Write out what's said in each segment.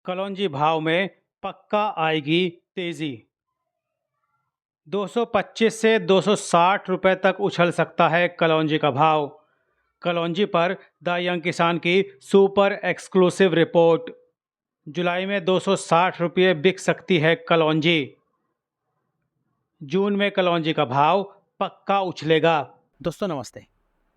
कलौंजी भाव में पक्का आएगी तेजी। 225 से 260 रुपए तक उछल सकता है कलौंजी का भाव। कलौंजी पर द यंग किसान की सुपर एक्सक्लूसिव रिपोर्ट। जुलाई में 260 रुपये बिक सकती है कलौंजी। जून में कलौंजी का भाव पक्का उछलेगा। दोस्तों नमस्ते।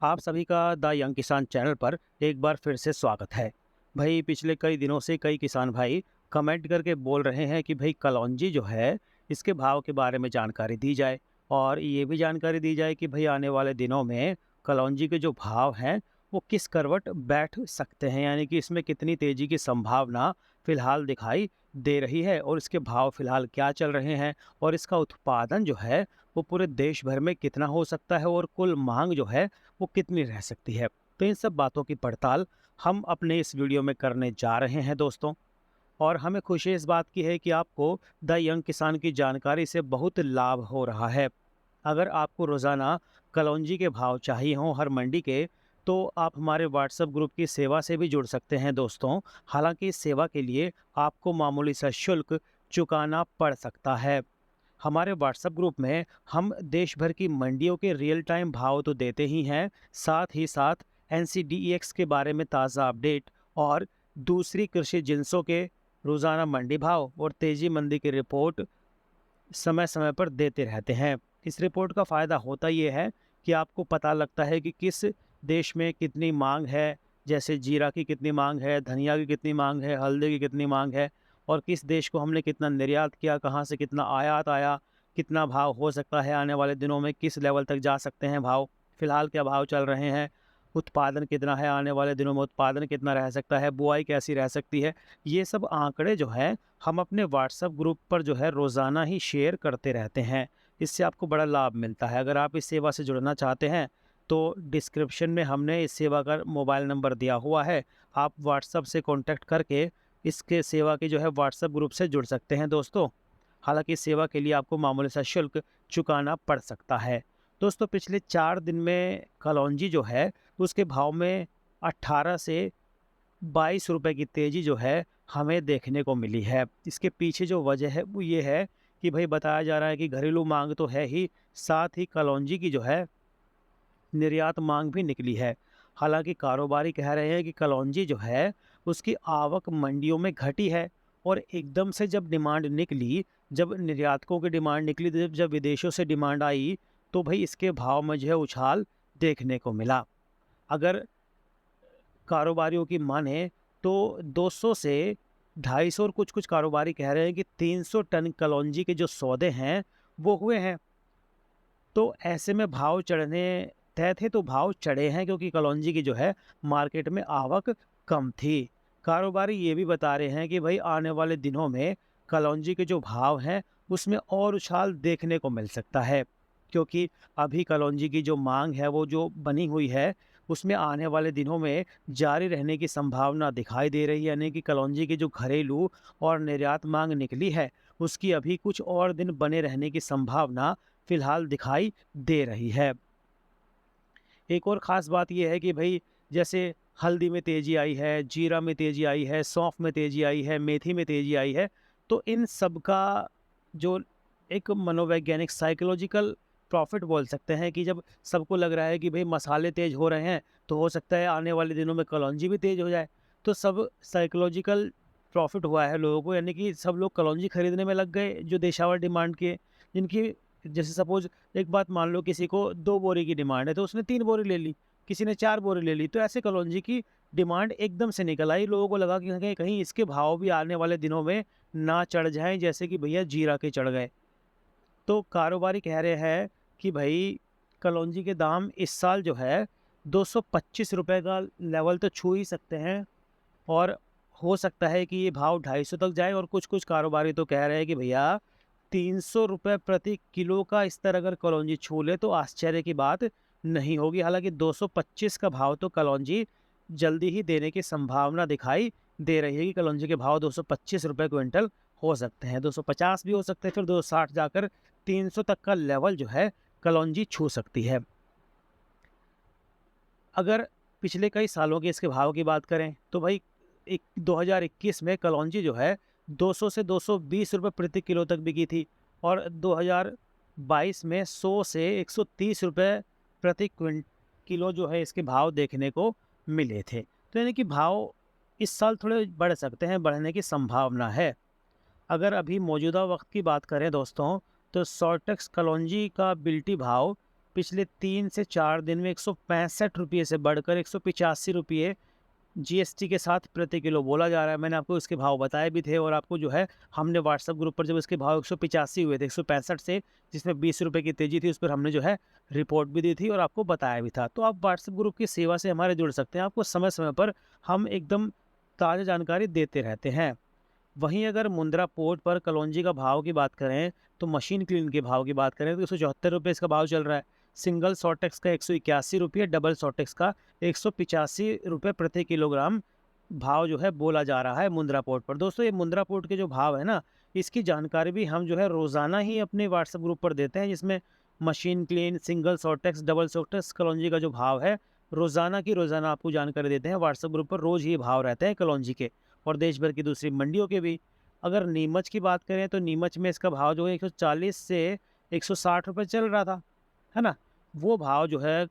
आप सभी का द यंग किसान चैनल पर एक बार फिर से स्वागत है। भाई पिछले कई दिनों से कई किसान भाई कमेंट करके बोल रहे हैं कि भाई कलौंजी जो है इसके भाव के बारे में जानकारी दी जाए और ये भी जानकारी दी जाए कि भाई आने वाले दिनों में कलौंजी के जो भाव हैं वो किस करवट बैठ सकते हैं, यानी कि इसमें कितनी तेजी की संभावना फिलहाल दिखाई दे रही है और इसके भाव फिलहाल क्या चल रहे हैं और इसका उत्पादन जो है वो पूरे देश भर में कितना हो सकता है और कुल मांग जो है वो कितनी रह सकती है। तो इन सब बातों की पड़ताल हम अपने इस वीडियो में करने जा रहे हैं दोस्तों। और हमें खुशी इस बात की है कि आपको द यंग किसान की जानकारी से बहुत लाभ हो रहा है। अगर आपको रोज़ाना कलौंजी के भाव चाहिए हों हर मंडी के, तो आप हमारे व्हाट्सएप ग्रुप की सेवा से भी जुड़ सकते हैं दोस्तों। हालांकि इस सेवा के लिए आपको मामूली सा शुल्क चुकाना पड़ सकता है। हमारे व्हाट्सएप ग्रुप में हम देश भर की मंडियों के रियल टाइम भाव तो देते ही हैं, साथ ही साथ एनसीडीईएक्स के बारे में ताज़ा अपडेट और दूसरी कृषि जिनसों के रोज़ाना मंडी भाव और तेजी मंदी की रिपोर्ट समय समय पर देते रहते हैं। इस रिपोर्ट का फ़ायदा होता ये है कि आपको पता लगता है कि किस देश में कितनी मांग है, जैसे जीरा की कितनी मांग है, धनिया की कितनी मांग है, हल्दी की कितनी मांग है और किस देश को हमने कितना निर्यात किया, कहाँ से कितना आयात आया, कितना भाव हो सकता है आने वाले दिनों में, किस लेवल तक जा सकते हैं भाव, फिलहाल क्या भाव चल रहे हैं, उत्पादन कितना है आने वाले दिनों में, उत्पादन कितना रह सकता है, बुआई कैसी रह सकती है। ये सब आंकड़े जो हैं हम अपने व्हाट्सएप ग्रुप पर जो है रोज़ाना ही शेयर करते रहते हैं। इससे आपको बड़ा लाभ मिलता है। अगर आप इस सेवा से जुड़ना चाहते हैं तो डिस्क्रिप्शन में हमने इस सेवा का मोबाइल नंबर दिया हुआ है। आप व्हाट्सएप से कॉन्टैक्ट करके इसके सेवा के जो है व्हाट्सएप ग्रुप से जुड़ सकते हैं दोस्तों। हालांकि इस सेवा के लिए आपको मामूली सा शुल्क चुकाना पड़ सकता है। दोस्तों पिछले 4 दिन में कलौंजी जो है उसके भाव में 18 से 22 रुपए की तेज़ी जो है हमें देखने को मिली है। इसके पीछे जो वजह है वो ये है कि भई बताया जा रहा है कि घरेलू माँग तो है ही, साथ ही कलौंजी की जो है निर्यात माँग भी निकली है। हालाँकि कारोबारी कह रहे हैं कि कलौंजी जो है उसकी आवक मंडियों में घटी है और एकदम से जब डिमांड निकली, जब निर्यातकों की डिमांड निकली, जब जब विदेशों से डिमांड आई, तो भई इसके भाव में जो है उछाल देखने को मिला। अगर कारोबारियों की माने तो 200 से 250 और कुछ-कुछ कारोबारी कह रहे हैं कि 300 टन कलौंजी के जो सौदे हैं, वो हुए हैं। तो ऐसे में भाव चढ़ने तय थे तो भाव चढ़े हैं क्योंकि कलौंजी की जो है मार्केट में आवक कम थी। कारोबारी ये भी बता रहे हैं कि भई आने वाले दिनों में कलौंजी के जो भाव हैं, उसमें और उछाल देखने को मिल सकता है। क्योंकि अभी कलौंजी की जो माँग है, वो जो बनी हुई है, उसमें आने वाले दिनों में जारी रहने की संभावना दिखाई दे रही है। यानी कि कलौंजी की जो घरेलू और निर्यात माँग निकली है, उसकी अभी कुछ और दिन बने रहने की संभावना फिलहाल दिखाई दे रही है। एक और ख़ास बात ये है कि भई जैसे हल्दी में तेज़ी आई है, जीरा में तेज़ी आई है, सौंफ में तेज़ी आई है, मेथी में तेज़ी आई है, तो इन सब का जो एक मनोवैज्ञानिक साइकोलॉजिकल प्रॉफ़िट बोल सकते हैं कि जब सबको लग रहा है कि भई मसाले तेज़ हो रहे हैं, तो हो सकता है आने वाले दिनों में कलौंजी भी तेज़ हो जाए। तो सब साइकोलॉजिकल प्रॉफ़िट हुआ है लोगों को, यानी कि सब लोग कलौंजी खरीदने में लग गए जो देशावर डिमांड के, जिनकी जैसे सपोज़ एक बात मान लो किसी को 2 बोरी की डिमांड है तो उसने 3 बोरी ले ली, किसी ने 4 बोरी ले ली, तो ऐसे कलौंजी की डिमांड एकदम से निकल आई। लोगों को लगा कि कहीं कहीं इसके भाव भी आने वाले दिनों में ना चढ़ जाएँ जैसे कि भैया जीरा के चढ़ गए। तो कारोबारी कह रहे हैं कि भई कलौंजी के दाम इस साल जो है 225 रुपए का लेवल तो छू ही सकते हैं और हो सकता है कि ये भाव 250 तक जाए और कुछ-कुछ कारोबारी तो कह रहे हैं कि भैया 300 रुपए प्रति किलो का स्तर अगर कलौंजी छू ले तो आश्चर्य की बात नहीं होगी। हालाँकि 225 का भाव तो कलौंजी जल्दी ही देने की संभावना दिखाई दे रही है कि कलौंजी के भाव 225 रुपए क्विंटल हो सकते हैं, 250 भी हो सकते हैं, फिर 260 जाकर 300 तक का लेवल जो है कलौंजी छू सकती है। अगर पिछले कई सालों के इसके भाव की बात करें तो भाई 2021 में कलौंजी जो है 200 से 220 रुपए प्रति किलो तक बिकी थी और 2022 में 100 से 130 रुपए प्रति किलो जो है इसके भाव देखने को मिले थे। तो यानी कि भाव इस साल थोड़े बढ़ सकते हैं, बढ़ने की संभावना है। अगर अभी मौजूदा वक्त की बात करें दोस्तों, तो सॉर्टेक्स कलौंजी का बिल्टी भाव पिछले 3 से 4 दिन में 165 रुपये से बढ़कर 185 रुपये जीएसटी के साथ प्रति किलो बोला जा रहा है। मैंने आपको इसके भाव बताए भी थे और आपको जो है हमने व्हाट्सएप ग्रुप पर जब इसके भाव 185 हुए थे 165 से, जिसमें 20 रुपये की तेज़ी थी, उस पर हमने जो है रिपोर्ट भी दी थी और आपको बताया भी था। तो आप व्हाट्सएप ग्रुप की सेवा से हमारे जुड़ सकते हैं। आपको समय समय पर हम एकदम ताज़ा जानकारी देते रहते हैं। वहीं अगर मुंद्रा पोर्ट पर कलौंजी का भाव की बात करें, तो मशीन क्लीन के भाव की बात करें तो 174 रुपये इसका भाव चल रहा है। सिंगल सॉर्टेक्स का 181 रुपये, डबल सॉर्टेक्स का 185 रुपये प्रति किलोग्राम भाव जो है बोला जा रहा है मुंद्रा पोर्ट पर। दोस्तों ये मुंद्रा पोर्ट के जो भाव है ना, इसकी जानकारी भी हम जो है रोज़ाना ही अपने व्हाट्सएप ग्रुप पर देते हैं, जिसमें मशीन क्लीन, सिंगल सॉर्टेक्स, डबल सॉर्टेक्स कलौंजी का जो भाव है रोज़ाना की रोज़ाना आपको जानकारी देते हैं। व्हाट्सएप ग्रुप पर रोज़ ही भाव रहते हैं कलौंजी के और देश भर की दूसरी मंडियों के भी। अगर नीमच की बात करें तो नीमच में इसका भाव जो है 140 से 160 रुपये चल रहा था, है ना? वो भाव जो है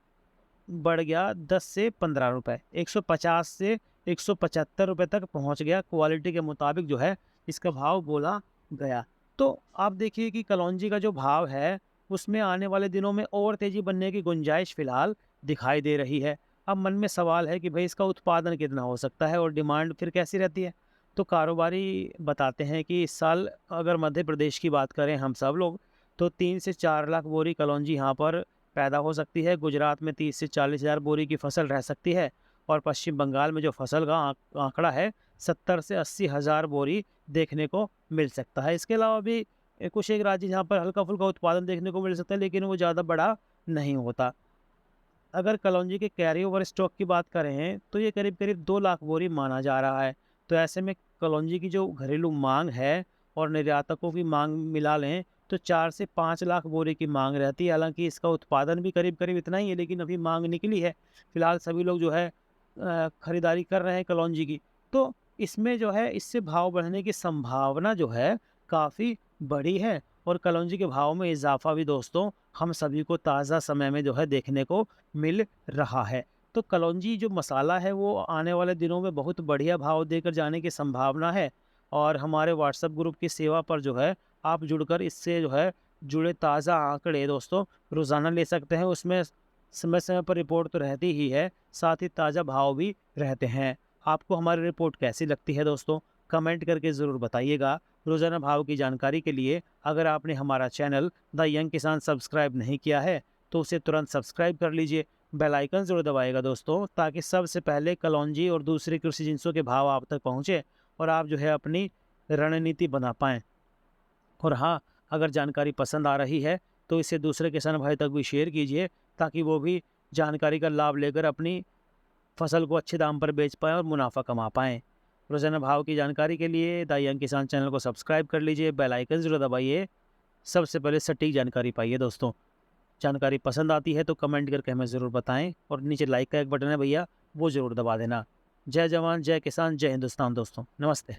बढ़ गया 10 से 15 रुपये, 150 से 175 रुपये तक पहुंच गया। क्वालिटी के मुताबिक जो है इसका भाव बोला गया। तो आप देखिए कि कलौंजी का जो भाव है उसमें आने वाले दिनों में और तेज़ी बनने की गुंजाइश फ़िलहाल दिखाई दे रही है। अब मन में सवाल है कि भाई इसका उत्पादन कितना हो सकता है और डिमांड फिर कैसी रहती है? तो कारोबारी बताते हैं कि इस साल अगर मध्य प्रदेश की बात करें हम सब लोग, तो 3 से 4 लाख बोरी कलौंजी यहाँ पर पैदा हो सकती है। गुजरात में 30 से 40 हज़ार बोरी की फसल रह सकती है और पश्चिम बंगाल में जो फसल का आंकड़ा है 70 से 80 हज़ार बोरी देखने को मिल सकता है। इसके अलावा भी कुछ एक राज्य जहाँ पर हल्का फुल्का उत्पादन देखने को मिल सकता है, लेकिन वो ज़्यादा बड़ा नहीं होता। अगर कलौंजी के कैरी ओवर स्टॉक की बात करें तो ये करीब करीब 2 लाख बोरी माना जा रहा है। तो ऐसे में कलौंजी की जो घरेलू मांग है और निर्यातकों की मांग मिला लें तो 4 से 5 लाख बोरी की मांग रहती है। हालांकि इसका उत्पादन भी करीब करीब इतना ही है, लेकिन अभी मांग निकली है। फिलहाल सभी लोग जो है खरीदारी कर रहे हैं कलौंजी की। तो इसमें जो है इससे भाव बढ़ने की संभावना जो है काफ़ी बड़ी है और कलौंजी के भाव में इजाफा भी दोस्तों हम सभी को ताज़ा समय में जो है देखने को मिल रहा है। तो कलौंजी जो मसाला है वो आने वाले दिनों में बहुत बढ़िया भाव देकर जाने की संभावना है और हमारे व्हाट्सएप ग्रुप की सेवा पर जो है आप जुड़कर इससे जो है जुड़े ताज़ा आंकड़े दोस्तों रोज़ाना ले सकते हैं। उसमें समय समय पर रिपोर्ट तो रहती ही है, साथ ही ताज़ा भाव भी रहते हैं। आपको हमारी रिपोर्ट कैसी लगती है दोस्तों? कमेंट करके ज़रूर बताइएगा। रोज़ाना भाव की जानकारी के लिए अगर आपने हमारा चैनल द यंग किसान सब्सक्राइब नहीं किया है तो उसे तुरंत सब्सक्राइब कर लीजिए। बेल आइकन ज़रूर दबाइएगा दोस्तों, ताकि सबसे पहले कलौंजी और दूसरी कृषि जिनसों के भाव आप तक पहुँचे और आप जो है अपनी रणनीति बना पाएँ। और हाँ, अगर जानकारी पसंद आ रही है तो इसे दूसरे किसान भाई तक भी शेयर कीजिए, ताकि वो भी जानकारी का लाभ लेकर अपनी फसल को अच्छे दाम पर बेच पाएँ और मुनाफा कमा पाएँ। रोज़ाना भाव की जानकारी के लिए द यंग किसान चैनल को सब्सक्राइब कर लीजिए, बेल आइकन ज़रूर दबाइए। सबसे पहले सटीक जानकारी पाइए दोस्तों। जानकारी पसंद आती है तो कमेंट करके हमें ज़रूर बताएं और नीचे लाइक का एक बटन है भैया, वो ज़रूर दबा देना। जय जवान, जय किसान, जय हिंदुस्तान दोस्तों। नमस्ते।